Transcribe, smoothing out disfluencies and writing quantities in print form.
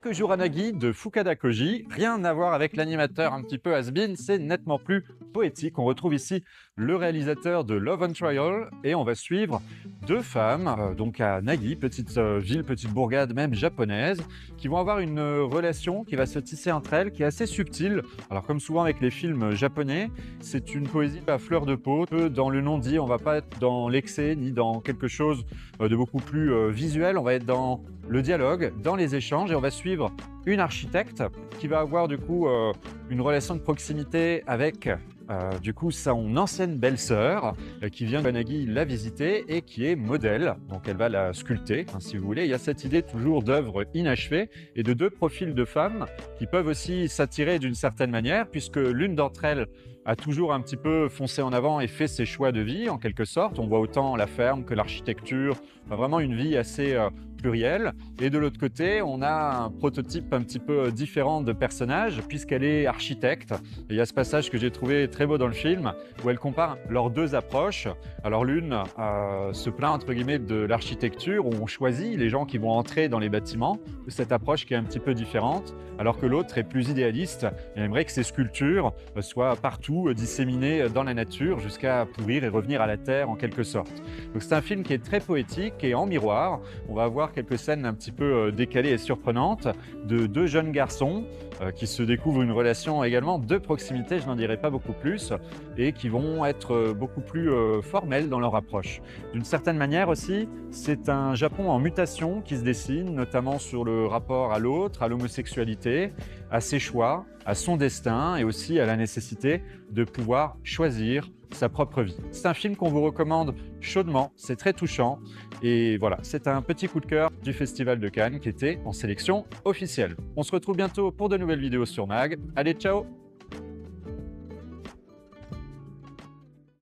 Kujuranagi de Fukada Koji, rien à voir avec l'animateur un petit peu has-been, c'est nettement plus poétique. On retrouve ici le réalisateur de Love on Trial et on va suivre deux femmes, donc à Nagi, petite ville, petite bourgade même japonaise, qui vont avoir une relation qui va se tisser entre elles, qui est assez subtile. Alors comme souvent avec les films japonais, c'est une poésie à fleur de peau. Dans le non-dit, on va pas être dans l'excès ni dans quelque chose de beaucoup plus visuel, on va être dans le dialogue, dans les échanges, et on va suivre une architecte qui va avoir du coup une relation de proximité avec du coup son ancienne belle-sœur qui vient de Nagi la visiter et qui est modèle, donc elle va la sculpter si vous voulez. Il y a cette idée toujours d'œuvre inachevée et de deux profils de femmes qui peuvent aussi s'attirer d'une certaine manière, puisque l'une d'entre elles a toujours un petit peu foncé en avant et fait ses choix de vie en quelque sorte. On voit autant la ferme que l'architecture, vraiment une vie assez plurielle. Et de l'autre côté, on a un prototype un petit peu différent de personnage puisqu'elle est architecte. Et il y a ce passage que j'ai trouvé très beau dans le film où elle compare leurs deux approches. Alors l'une se plaint entre guillemets de l'architecture où on choisit les gens qui vont entrer dans les bâtiments, de cette approche qui est un petit peu différente, alors que l'autre est plus idéaliste et aimerait que ces sculptures soient partout disséminées dans la nature jusqu'à pourrir et revenir à la terre en quelque sorte. Donc c'est un film qui est très poétique et en miroir, on va avoir quelques scènes un petit peu décalées et surprenantes de deux jeunes garçons qui se découvrent une relation également de proximité, je n'en dirai pas beaucoup plus, et qui vont être beaucoup plus formels dans leur approche. D'une certaine manière aussi, c'est un Japon en mutation qui se dessine, notamment sur le rapport à l'autre, à l'homosexualité, à ses choix, à son destin et aussi à la nécessité de pouvoir choisir sa propre vie. C'est un film qu'on vous recommande chaudement, c'est très touchant et voilà, c'est un petit coup de cœur du Festival de Cannes qui était en sélection officielle. On se retrouve bientôt pour de nouvelles vidéos sur Mag. Allez, ciao!